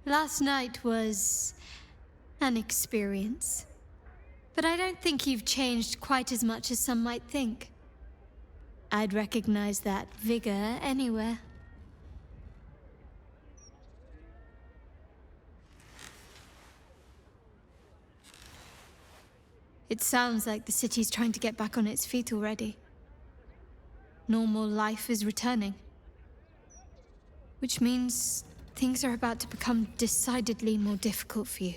Last night was an experience. But I don't think you've changed quite as much as some might think. I'd recognize that vigor anywhere. It sounds like the city's trying to get back on its feet already. Normal life is returning. Which means things are about to become decidedly more difficult for you.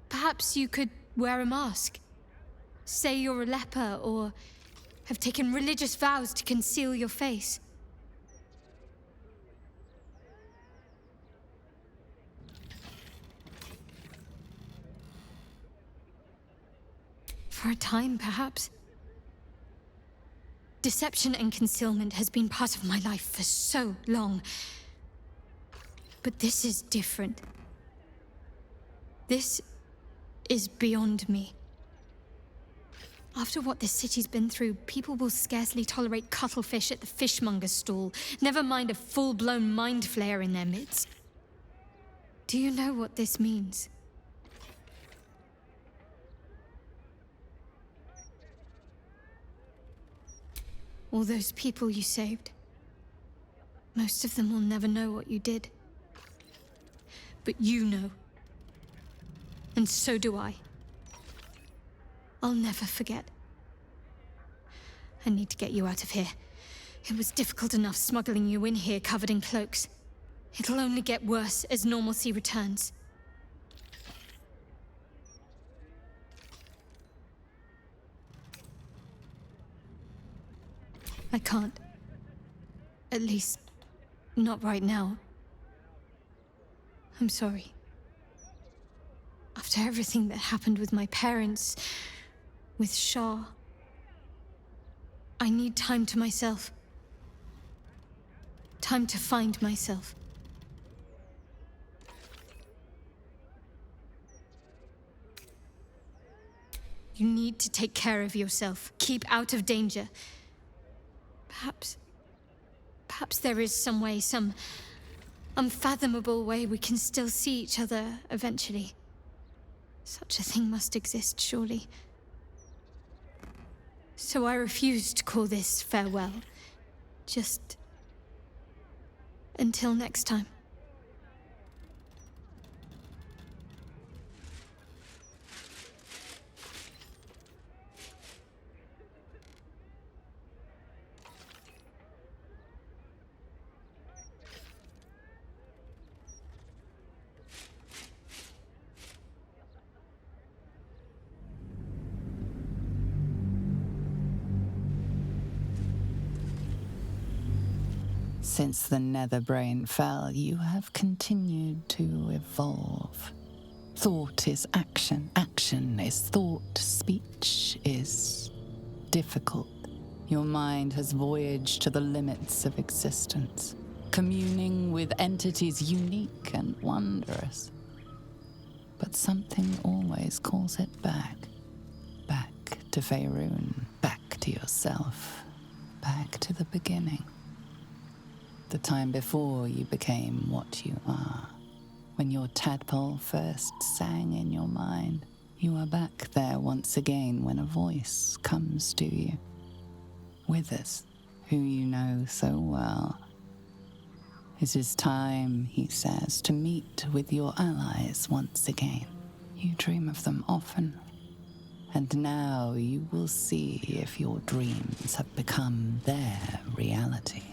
Perhaps you could wear a mask. Say you're a leper, or have taken religious vows to conceal your face. For a time, perhaps. Deception and concealment has been part of my life for so long. But this is different. This is beyond me. After what this city's been through, people will scarcely tolerate cuttlefish at the fishmonger's stall, never mind a full-blown mind flayer in their midst. Do you know what this means? All those people you saved. Most of them will never know what you did. But you know. And so do I. I'll never forget. I need to get you out of here. It was difficult enough smuggling you in here covered in cloaks. It'll only get worse as normalcy returns. I can't. At least, not right now. I'm sorry. After everything that happened with my parents, with Shah, I need time to myself. Time to find myself. You need to take care of yourself. Keep out of danger. Perhaps there is some way, some unfathomable way we can still see each other eventually. Such a thing must exist, surely. So I refuse to call this farewell. Just until next time. Since the nether brain fell, you have continued to evolve. Thought is action, action is thought, speech is difficult. Your mind has voyaged to the limits of existence, communing with entities unique and wondrous. But something always calls it back. Back to Faerun, back to yourself, back to the beginning. The time before you became what you are. When your tadpole first sang in your mind, you are back there once again when a voice comes to you. Withers, who you know so well. It is time, he says, to meet with your allies once again. You dream of them often. And now you will see if your dreams have become their reality.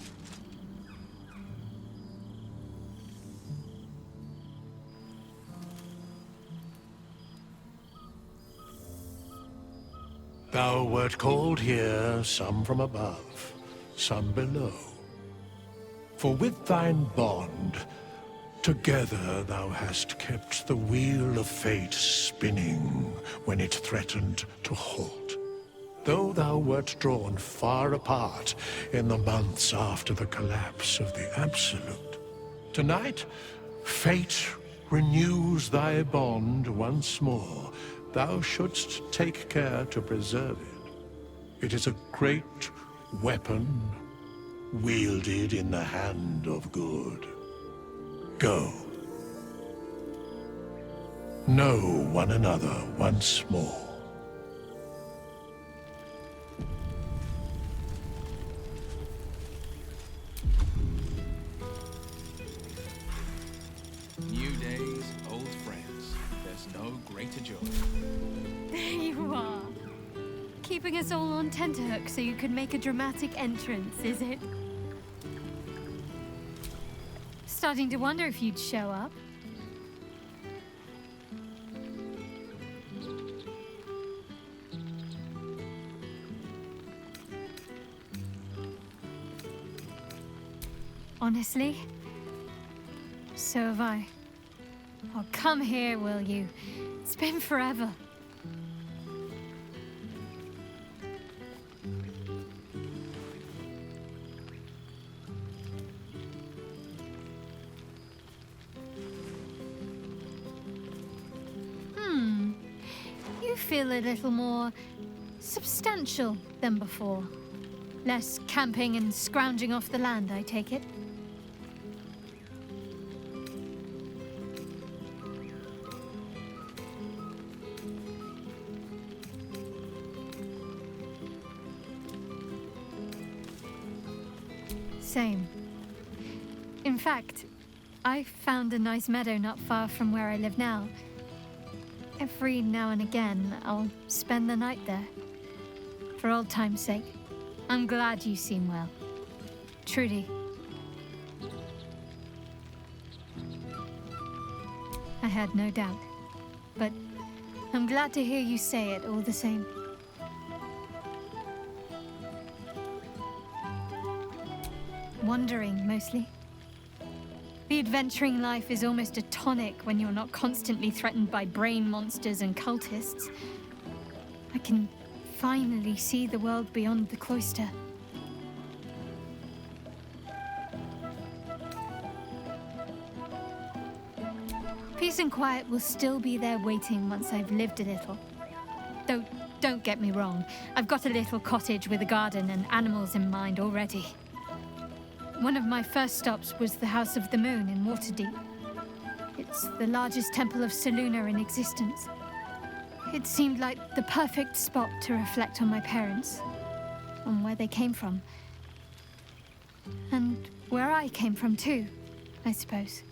Thou wert called here, some from above, some below. For with thine bond, together thou hast kept the wheel of fate spinning when it threatened to halt. Though thou wert drawn far apart in the months after the collapse of the Absolute, tonight, fate renews thy bond once more. Thou shouldst take care to preserve it. It is a great weapon, wielded in the hand of good. Go. Know one another once more. New days, old friends. There's no greater joy. There you are. Keeping us all on tenterhooks so you could make a dramatic entrance, is it? Starting to wonder if you'd show up. Honestly, so have I. Oh, come here, will you? It's been forever. You feel a little more substantial than before. Less camping and scrounging off the land, I take it. Same. In fact, I found a nice meadow not far from where I live now. Every now and again, I'll spend the night there. For old time's sake. I'm glad you seem well. Trudy. I had no doubt. But I'm glad to hear you say it all the same. Wandering, mostly. The adventuring life is almost a tonic when you're not constantly threatened by brain monsters and cultists. I can finally see the world beyond the cloister. Peace and quiet will still be there waiting once I've lived a little. Though, don't get me wrong, I've got a little cottage with a garden and animals in mind already. One of my first stops was the House of the Moon in Waterdeep. It's the largest temple of Selûne in existence. It seemed like the perfect spot to reflect on my parents, on where they came from. And where I came from too, I suppose.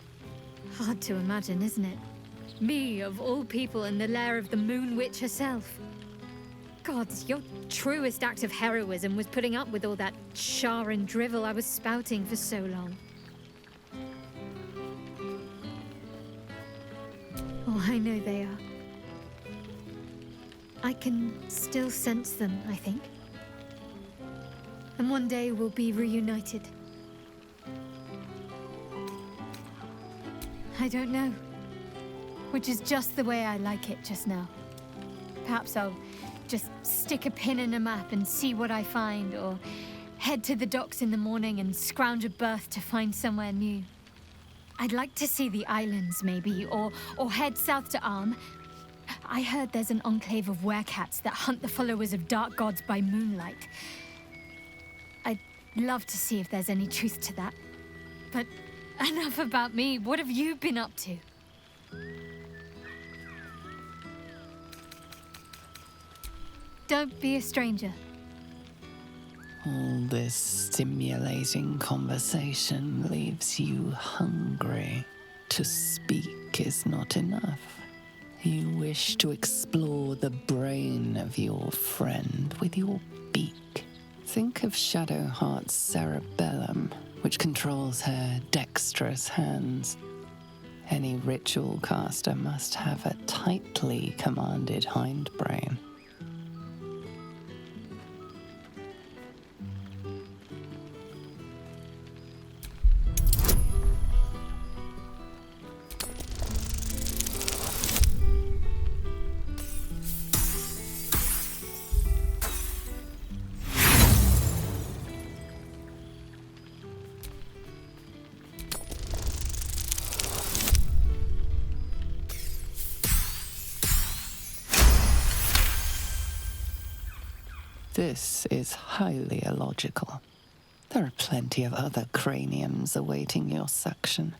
Hard to imagine, isn't it? Me, of all people, in the lair of the Moon Witch herself. Gods, your truest act of heroism was putting up with all that char and drivel I was spouting for so long. Oh, I know they are. I can still sense them, I think. And one day we'll be reunited. I don't know. Which is just the way I like it just now. Perhaps I'll just stick a pin in a map and see what I find, or head to the docks in the morning and scrounge a berth to find somewhere new. I'd like to see the islands, maybe, or head south to Arm. I heard there's an enclave of werecats that hunt the followers of dark gods by moonlight. I'd love to see if there's any truth to that. But enough about me. What have you been up to? Don't be a stranger. All this stimulating conversation leaves you hungry. To speak is not enough. You wish to explore the brain of your friend with your beak. Think of Shadowheart's cerebellum, which controls her dexterous hands. Any ritual caster must have a tightly commanded hindbrain. This is highly illogical. There are plenty of other craniums awaiting your suction.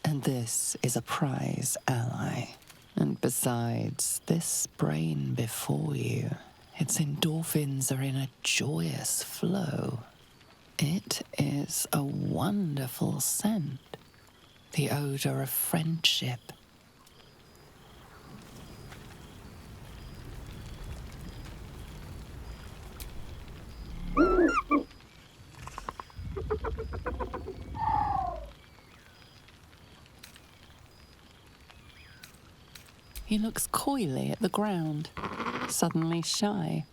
And this is a prize ally. And besides, this brain before you, its endorphins are in a joyous flow. It is a wonderful scent, the odor of friendship. He looks coyly at the ground, suddenly shy.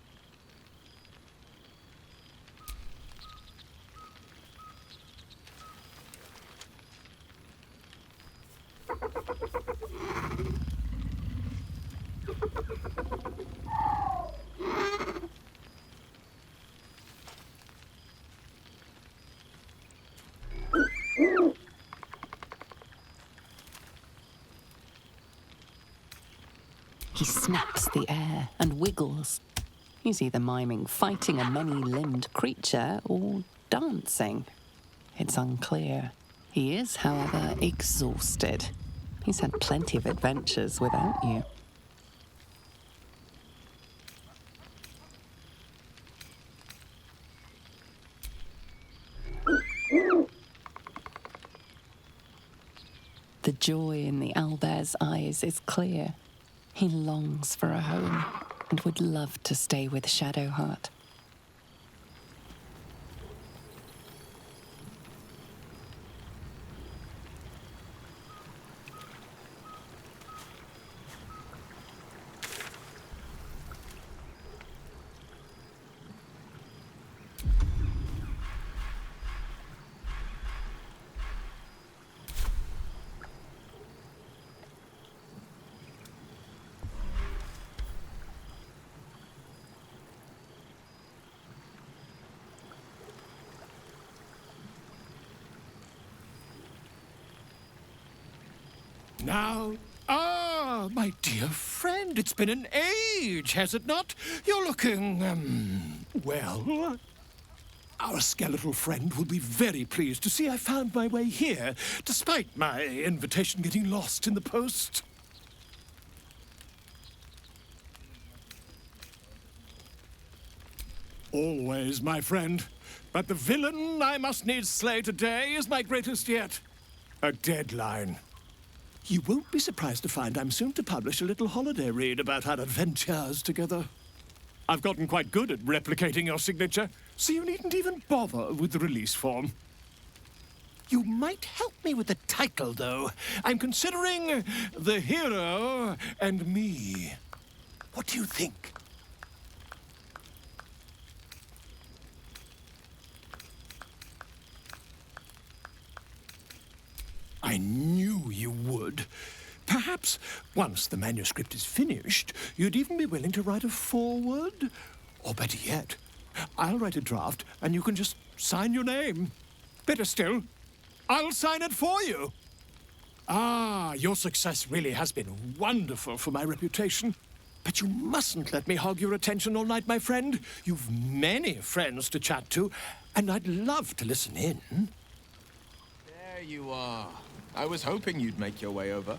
He snaps the air and wiggles. He's either miming fighting a many-limbed creature or dancing. It's unclear. He is, however, exhausted. He's had plenty of adventures without you. The joy in the owlbear's eyes is clear. He longs for a home and would love to stay with Shadowheart. Now, my dear friend, it's been an age, has it not? You're looking, well. Our skeletal friend will be very pleased to see I found my way here, despite my invitation getting lost in the post. Always, my friend. But the villain I must needs slay today is my greatest yet. A deadline. You won't be surprised to find I'm soon to publish a little holiday read about our adventures together. I've gotten quite good at replicating your signature, so you needn't even bother with the release form. You might help me with the title, though. I'm considering The Hero and Me. What do you think? I knew you would. Perhaps, once the manuscript is finished, you'd even be willing to write a foreword? Or better yet, I'll write a draft and you can just sign your name. Better still, I'll sign it for you. Your success really has been wonderful for my reputation. But you mustn't let me hog your attention all night, my friend. You've many friends to chat to, and I'd love to listen in. There you are. I was hoping you'd make your way over.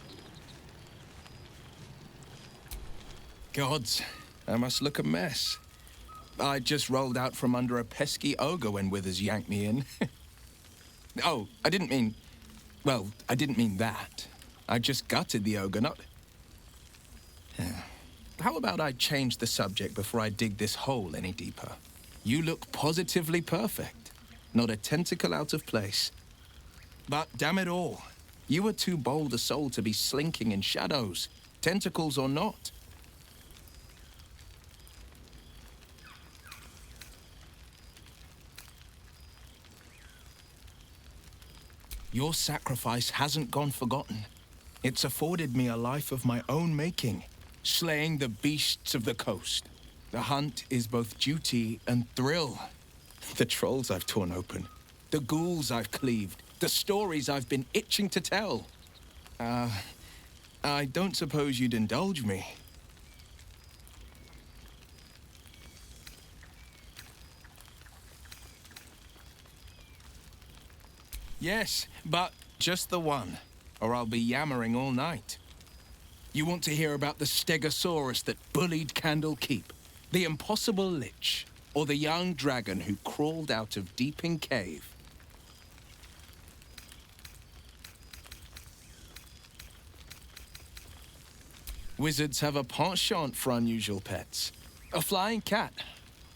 Gods, I must look a mess. I just rolled out from under a pesky ogre when Withers yanked me in. Oh, I didn't mean that. I just gutted the ogre, not... How about I change the subject before I dig this hole any deeper? You look positively perfect. Not a tentacle out of place. But damn it all, you are too bold a soul to be slinking in shadows, tentacles or not. Your sacrifice hasn't gone forgotten. It's afforded me a life of my own making, slaying the beasts of the coast. The hunt is both duty and thrill. The trolls I've torn open, the ghouls I've cleaved, the stories I've been itching to tell. I don't suppose you'd indulge me. Yes, but just the one. or I'll be yammering all night. You want to hear about the Stegosaurus that bullied Candle Keep, the impossible Lich, or the young dragon who crawled out of Deeping Cave? Wizards have a penchant for unusual pets. A flying cat.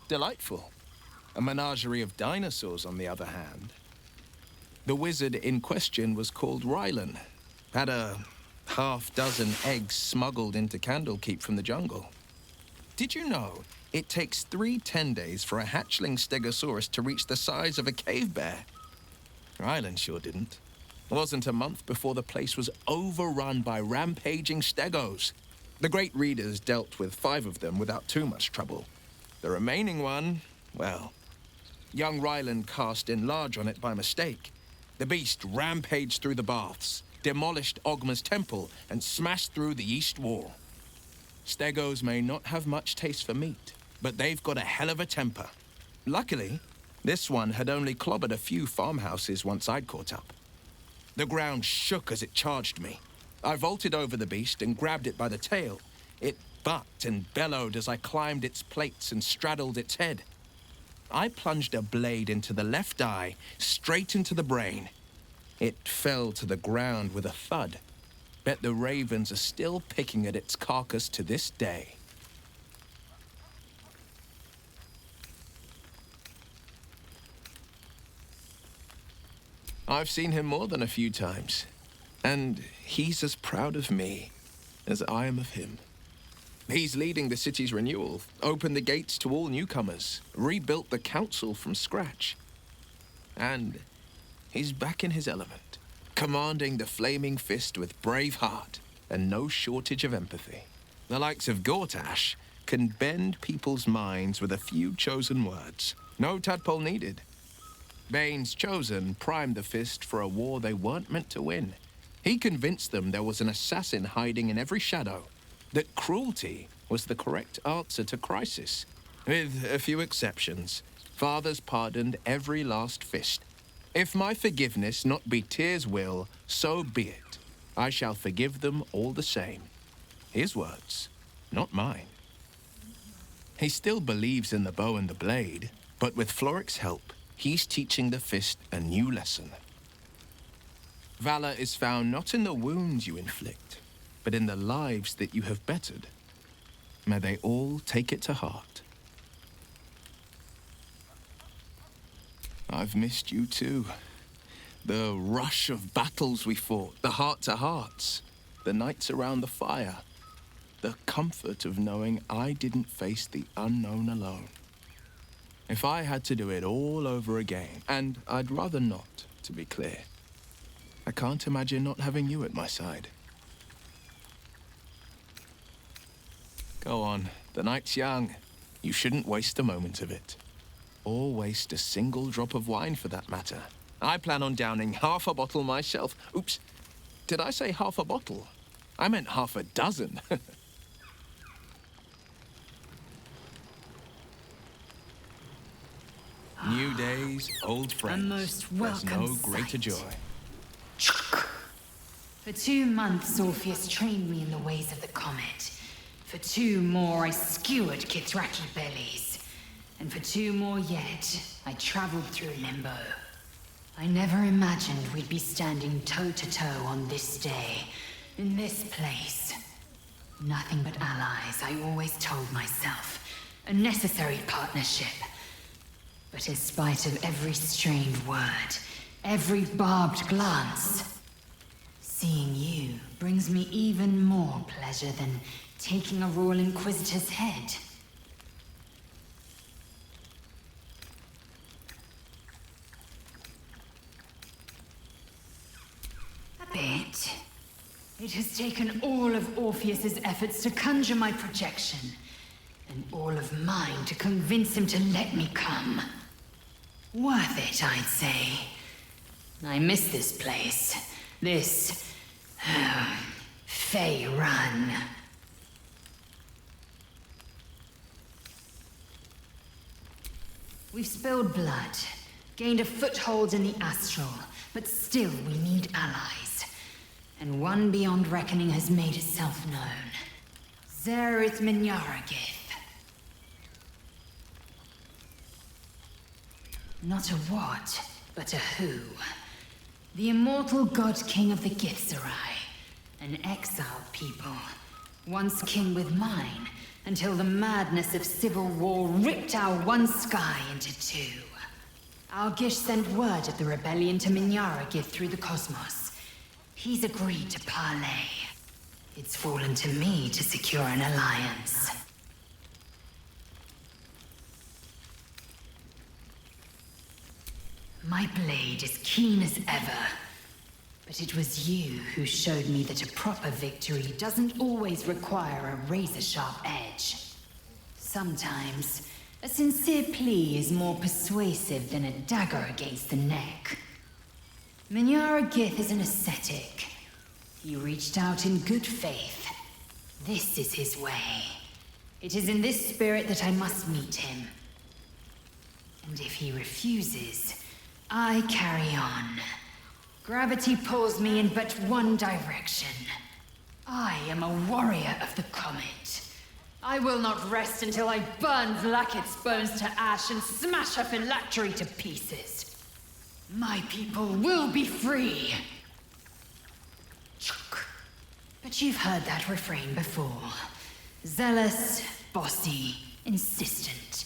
Delightful. A menagerie of dinosaurs, on the other hand. The wizard in question was called Rylan. Had a half-dozen eggs smuggled into Candlekeep from the jungle. Did you know it takes 3 10 days for a hatchling Stegosaurus to reach the size of a cave bear? Rylan sure didn't. It wasn't a month before the place was overrun by rampaging Stegos. The great readers dealt with 5 of them without too much trouble. The remaining one, well, young Rylan cast in large on it by mistake. The beast rampaged through the baths, demolished Ogma's temple, and smashed through the east wall. Stegos may not have much taste for meat, but they've got a hell of a temper. Luckily, this one had only clobbered a few farmhouses once I'd caught up. The ground shook as it charged me. I vaulted over the beast and grabbed it by the tail. It bucked and bellowed as I climbed its plates and straddled its head. I plunged a blade into the left eye, straight into the brain. It fell to the ground with a thud. Bet the ravens are still picking at its carcass to this day. I've seen him more than a few times, and he's as proud of me as I am of him. He's leading the city's renewal, opened the gates to all newcomers, rebuilt the council from scratch. And he's back in his element, commanding the Flaming Fist with brave heart and no shortage of empathy. The likes of Gortash can bend people's minds with a few chosen words. No tadpole needed. Bane's Chosen primed the Fist for a war they weren't meant to win. He convinced them there was an assassin hiding in every shadow, that cruelty was the correct answer to crisis. With a few exceptions, fathers pardoned every last fist. If my forgiveness not be Tyr's will, so be it. I shall forgive them all the same. His words, not mine. He still believes in the bow and the blade, but with Floric's help, he's teaching the Fist a new lesson. Valor is found not in the wounds you inflict, but in the lives that you have bettered. May they all take it to heart. I've missed you too. The rush of battles we fought, the heart-to-hearts, the nights around the fire, the comfort of knowing I didn't face the unknown alone. If I had to do it all over again, and I'd rather not, to be clear, I can't imagine not having you at my side. Go on, the night's young. You shouldn't waste a moment of it. Or waste a single drop of wine for that matter. I plan on downing half a bottle myself. Oops, did I say half a bottle? I meant half a dozen. New days, old friends. A most There's welcome no greater sight. joy. For 2 months, Orpheus trained me in the ways of the comet. For 2 more, I skewered Kithraki bellies. And for 2 more yet, I traveled through Limbo. I never imagined we'd be standing toe-to-toe on this day, in this place. Nothing but allies, I always told myself. A necessary partnership. But in spite of every strained word, every barbed glance, seeing you brings me even more pleasure than taking a Royal Inquisitor's head. A bit. It has taken all of Orpheus's efforts to conjure my projection, and all of mine to convince him to let me come. Worth it, I'd say. I miss this place. This... Fey Run. We've spilled blood, gained a foothold in the astral, but still we need allies. and one beyond reckoning has made itself known. Zerith Minyaragith. Not a what, but a who. The immortal god king of the Githzerai. An exiled people. Once king with mine, until the madness of civil war ripped our one sky into two. Algish sent word of the rebellion to Minyaragith through the cosmos. He's agreed to parley. It's fallen to me to secure an alliance. My blade is keen as ever. But it was you who showed me that a proper victory doesn't always require a razor-sharp edge. Sometimes, a sincere plea is more persuasive than a dagger against the neck. Minyaragith is an ascetic. He reached out in good faith. This is his way. It is in this spirit that I must meet him. And if he refuses, I carry on. Gravity pulls me in but one direction. I am a warrior of the comet. I will not rest until I burn Vlaakith's bones to ash and smash her phylactery to pieces. My people will be free. But you've heard that refrain before. Zealous, bossy, insistent.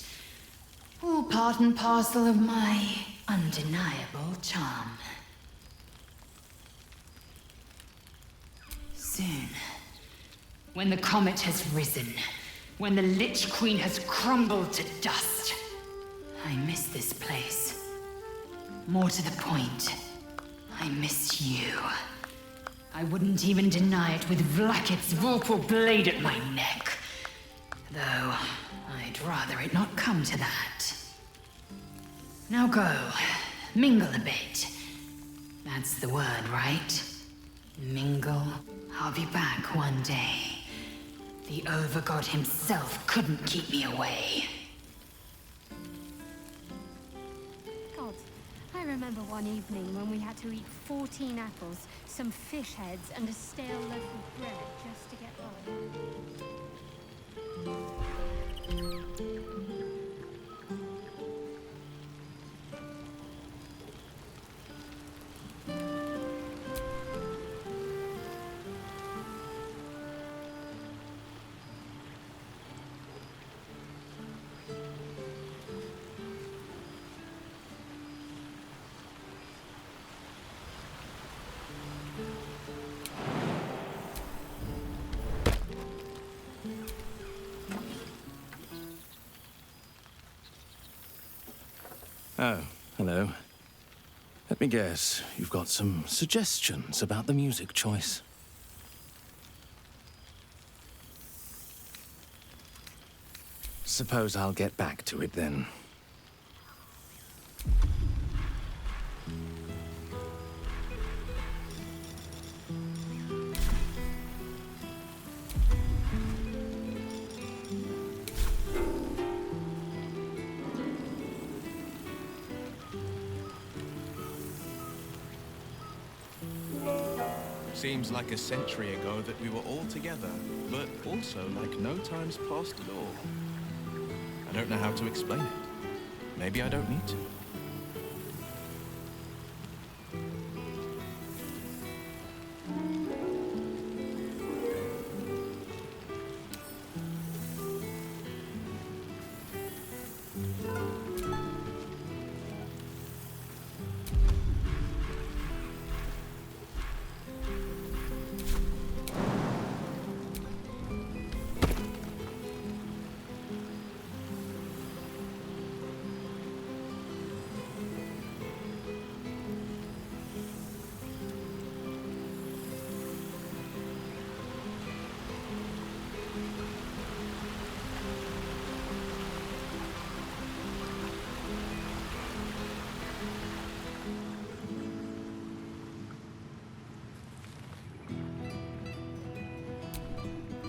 All part and parcel of my undeniable charm. Soon, when the comet has risen, when the Lich Queen has crumbled to dust, I miss this place. More to the point, I miss you. I wouldn't even deny it with Vlaakith's Vorpal blade at my neck. Though, I'd rather it not come to that. Now go, mingle a bit. That's the word, right? Mingle. I'll be back one day. The Overgod himself couldn't keep me away. God, I remember one evening when we had to eat 14 apples, some fish heads, and a stale loaf of bread just to get by. Oh, hello. Let me guess, you've got some suggestions about the music choice. Suppose I'll get back to it then. Seems like a century ago that we were all together, but also like no time's passed at all. I don't know how to explain it. Maybe I don't need to.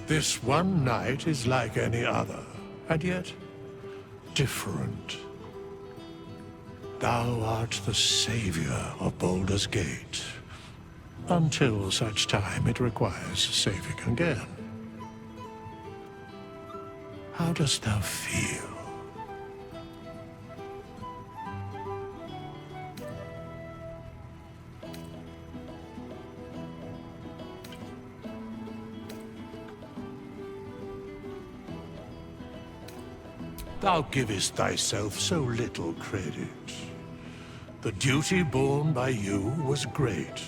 This one night is like any other, and yet different. Thou art the savior of Baldur's Gate. until such time it requires saving again. How dost thou feel? Thou givest thyself so little credit. The duty borne by you was great.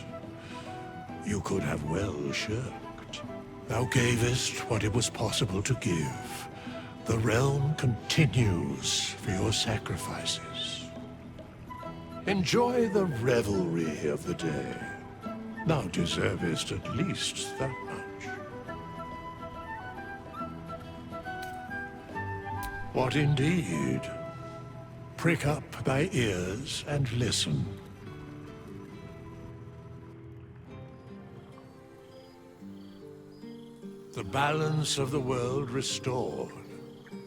You could have well shirked. Thou gavest what it was possible to give. The realm continues for your sacrifices. Enjoy the revelry of the day. Thou deservest at least that much. What indeed? Prick up thy ears and listen. The balance of the world restored.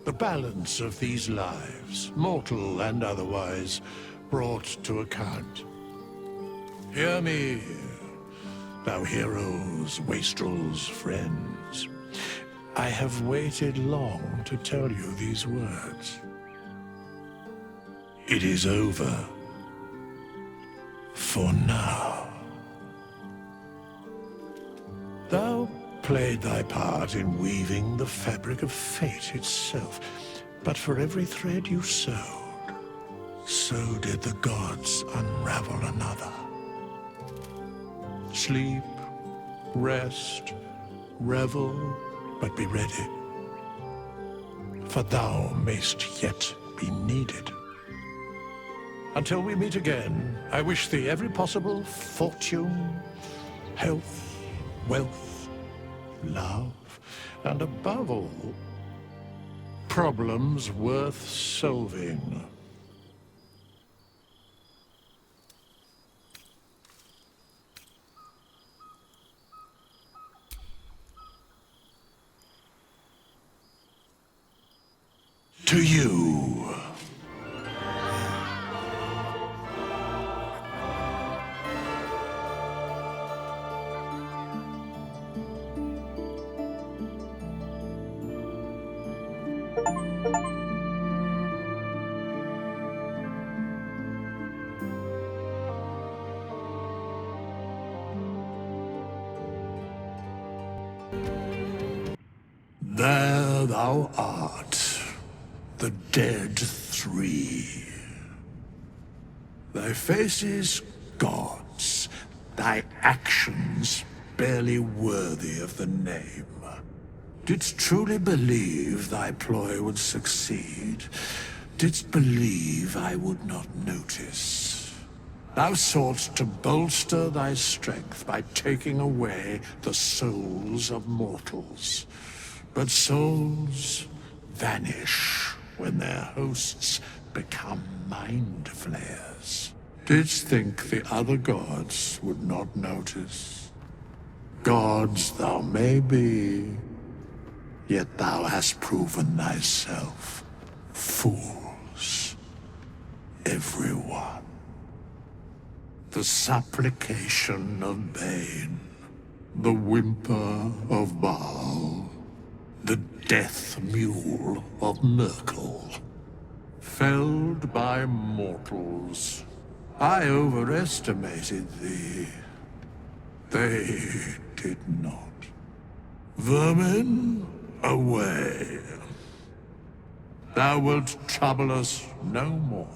The balance of these lives, mortal and otherwise, brought to account. Hear me, thou heroes, wastrels, friends. I have waited long to tell you these words. It is over. For now. Thou played thy part in weaving the fabric of fate itself, but for every thread you sewed, so did the gods unravel another. Sleep, rest, revel, but be ready, for thou mayst yet be needed. Until we meet again, I wish thee every possible fortune, health, wealth, love, and above all, problems worth solving. To you. There thou art, the dead three. Thy faces gods, thy actions barely worthy of the name. Didst truly believe thy ploy would succeed? Didst believe I would not notice? Thou soughtst to bolster thy strength by taking away the souls of mortals. But souls vanish when their hosts become mind flayers. Didst think the other gods would not notice? Gods thou may be, yet thou hast proven thyself fools, everyone. The supplication of Bane, the whimper of Baal, the death mule of Merkel, felled by mortals. I overestimated thee. They did not. Vermin, away. Thou wilt trouble us no more.